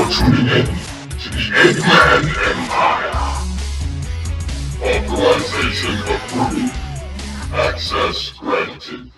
tuning in to the Eggman Empire. Authorization approved. Access granted.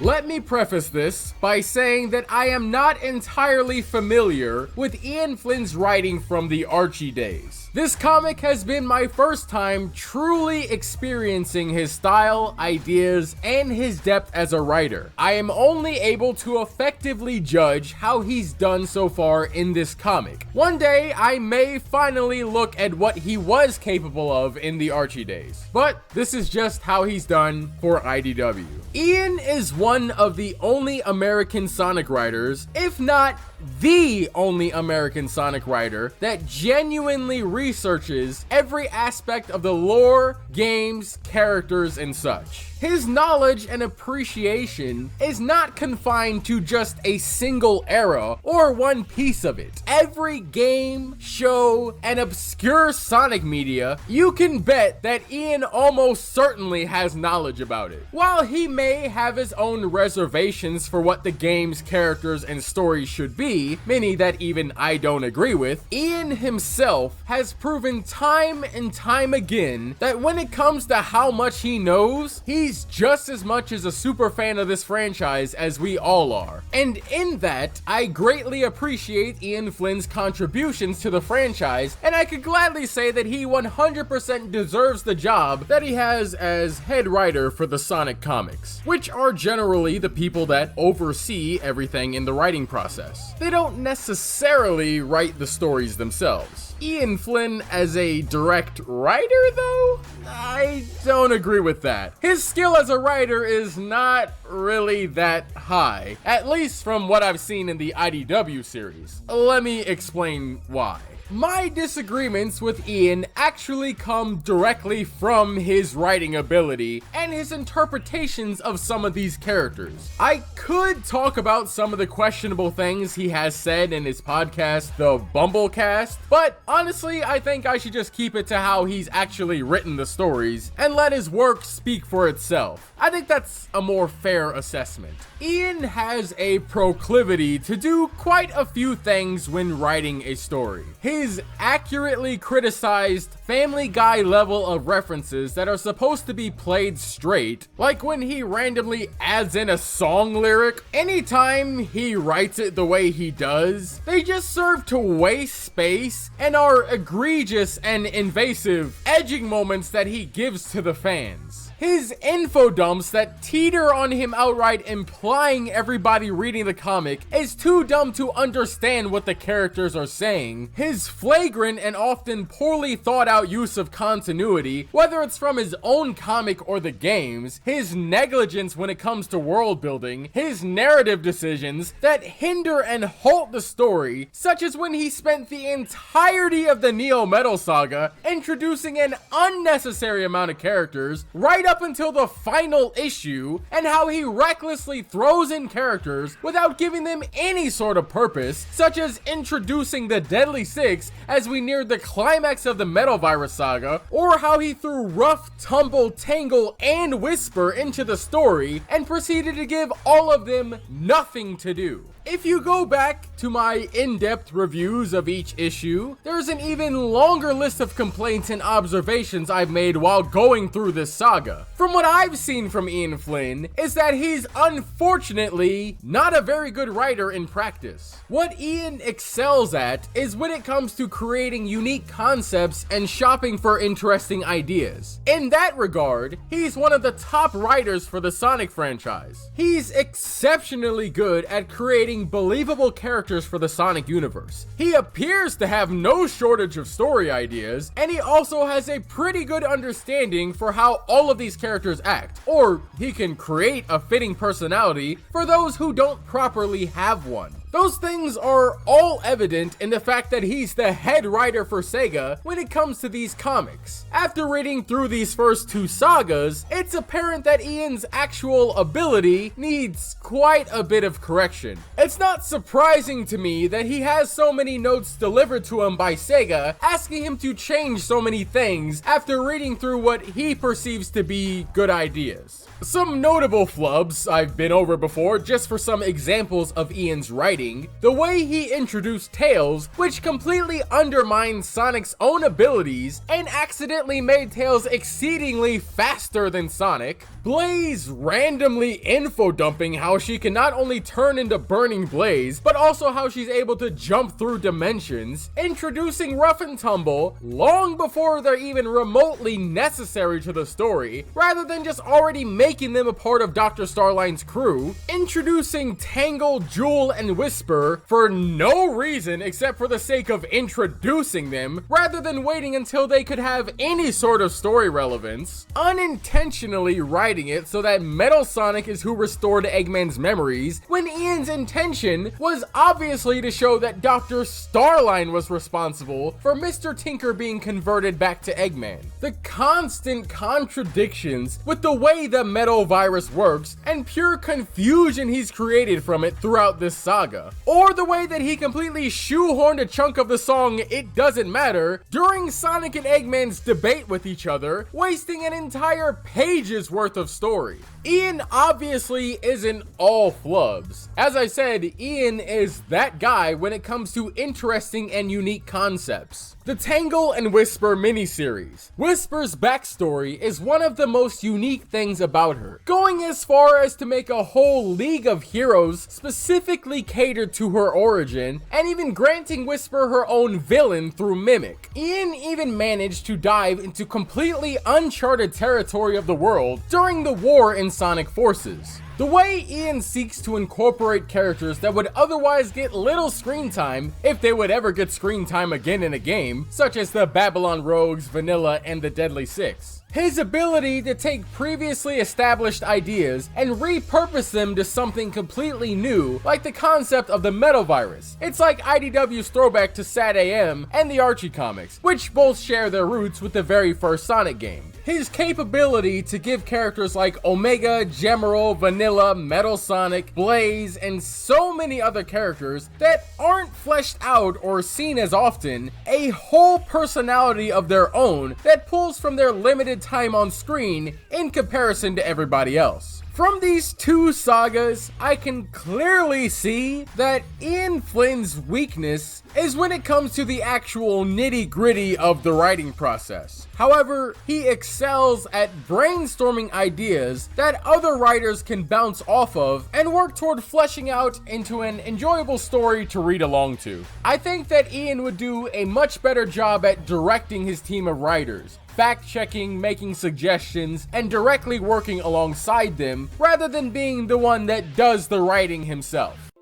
Let me preface this by saying that I am not entirely familiar with Ian Flynn's writing from the Archie days. This comic has been my first time truly experiencing his style, ideas, and his depth as a writer. I am only able to effectively judge how he's done so far in this comic. One day, I may finally look at what he was capable of in the Archie days. But this is just how he's done for IDW. Ian is one of the only American Sonic writers, if not the only American Sonic writer, that genuinely researches every aspect of the lore, games, characters, and such. His knowledge and appreciation is not confined to just a single era or one piece of it. Every game, show, and obscure Sonic media, you can bet that Ian almost certainly has knowledge about it. While he may have his own reservations for what the game's characters and stories should be, many that even I don't agree with, Ian himself has proven time and time again that when it comes to how much he knows, he's just as much as a super fan of this franchise as we all are. And in that, I greatly appreciate Ian Flynn's contributions to the franchise, and I could gladly say that he 100% deserves the job that he has as head writer for the Sonic comics, which are generally the people that oversee everything in the writing process. They don't necessarily write the stories themselves. Ian Flynn as a direct writer, though? I don't agree with that. His skill as a writer is not really that high, at least from what I've seen in the IDW series. Let me explain why. My disagreements with Ian actually come directly from his writing ability and his interpretations of some of these characters. I could talk about some of the questionable things he has said in his podcast, the Bumblecast, but honestly, I think I should just keep it to how he's actually written the stories and let his work speak for itself. I think that's a more fair assessment. Ian has a proclivity to do quite a few things when writing a story. His accurately criticized Family Guy level of references that are supposed to be played straight, like when he randomly adds in a song lyric, anytime he writes it the way he does, they just serve to waste space and are egregious and invasive edging moments that he gives to the fans. His info dumps that teeter on him outright implying everybody reading the comic is too dumb to understand what the characters are saying. His flagrant and often poorly thought out use of continuity, whether it's from his own comic or the games, his negligence when it comes to world building, his narrative decisions that hinder and halt the story, such as when he spent the entirety of the Neo Metal saga introducing an unnecessary amount of characters right up until the final issue, and how he recklessly throws in characters without giving them any sort of purpose, such as introducing the Deadly Six as we neared the climax of the Metal Virus saga, or how he threw Rough, Tumble, Tangle, and Whisper into the story and proceeded to give all of them nothing to do. If you go back to my in-depth reviews of each issue, there's an even longer list of complaints and observations I've made while going through this saga. From what I've seen from Ian Flynn, is that he's unfortunately not a very good writer in practice. What Ian excels at is when it comes to creating unique concepts and shopping for interesting ideas. In that regard, he's one of the top writers for the Sonic franchise. He's exceptionally good at creating believable characters for the Sonic universe. He appears to have no shortage of story ideas, and he also has a pretty good understanding for how all of these characters act, or he can create a fitting personality for those who don't properly have one. Those things are all evident in the fact that he's the head writer for Sega when it comes to these comics. After reading through these first two sagas, it's apparent that Ian's actual ability needs quite a bit of correction. It's not surprising to me that he has so many notes delivered to him by Sega asking him to change so many things after reading through what he perceives to be good ideas. Some notable flubs I've been over before just for some examples of Ian's writing: the way he introduced Tails, which completely undermined Sonic's own abilities and accidentally made Tails exceedingly faster than Sonic; Blaze randomly info dumping how she can not only turn into Burning Blaze, but also how she's able to jump through dimensions; introducing Rough and Tumble long before they're even remotely necessary to the story, rather than just already making them a part of Dr. Starline's crew; introducing Tangle, Jewel, and Whisper for no reason except for the sake of introducing them, rather than waiting until they could have any sort of story relevance; unintentionally writing it so that Metal Sonic is who restored Eggman's memories, when Ian's intention was obviously to show that Dr. Starline was responsible for Mr. Tinker being converted back to Eggman. The constant contradictions with the way the Metal virus works, and pure confusion he's created from it throughout this saga. Or the way that he completely shoehorned a chunk of the song "It Doesn't Matter" during Sonic and Eggman's debate with each other, wasting an entire page's worth of story. Ian obviously isn't all flubs. As I said, Ian is that guy when it comes to interesting and unique concepts. The Tangle and Whisper miniseries. Whisper's backstory is one of the most unique things about her, going as far as to make a whole league of heroes specifically catered to her origin, and even granting Whisper her own villain through Mimic. Ian even managed to dive into completely uncharted territory of the world during the war in Sonic Forces. The way Ian seeks to incorporate characters that would otherwise get little screen time, if they would ever get screen time again in a game, such as the Babylon Rogues, Vanilla, and the Deadly Six. His ability to take previously established ideas and repurpose them to something completely new, like the concept of the Metal virus. It's like IDW's throwback to Sad AM and the Archie comics, which both share their roots with the very first Sonic game. His capability to give characters like Omega, Gemerald, Vanilla, Metal Sonic, Blaze, and so many other characters that aren't fleshed out or seen as often, a whole personality of their own that pulls from their limited time on screen in comparison to everybody else. From these two sagas, I can clearly see that Ian Flynn's weakness is when it comes to the actual nitty-gritty of the writing process. However, he excels at brainstorming ideas that other writers can bounce off of and work toward fleshing out into an enjoyable story to read along to. I think that Ian would do a much better job at directing his team of writers, fact-checking, making suggestions, and directly working alongside them, rather than being the one that does the writing himself.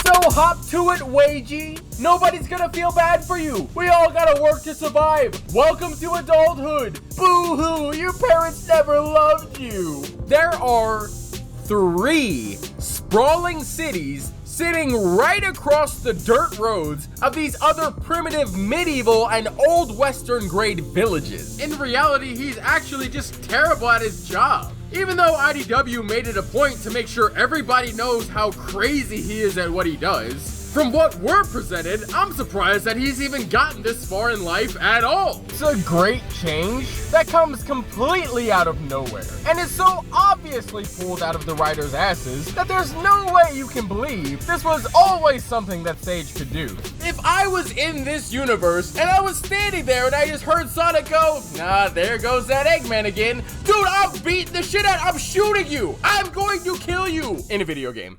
So hop to it, Wagey. Nobody's gonna feel bad for you. We all gotta work to survive. Welcome to adulthood. Boo-hoo, your parents never loved you. There are 3 sprawling cities sitting right across the dirt roads of these other primitive medieval and old western grade villages. In reality, he's actually just terrible at his job. Even though IDW made it a point to make sure everybody knows how crazy he is at what he does, from what we're presented, I'm surprised that he's even gotten this far in life at all. It's a great change that comes completely out of nowhere, and is so obviously pulled out of the writer's asses that there's no way you can believe this was always something that Sage could do. If I was in this universe and I was standing there and I just heard Sonic go, "Nah, there goes that Eggman again," dude, I'm beating the shit out, I'm shooting you, I'm going to kill you in a video game.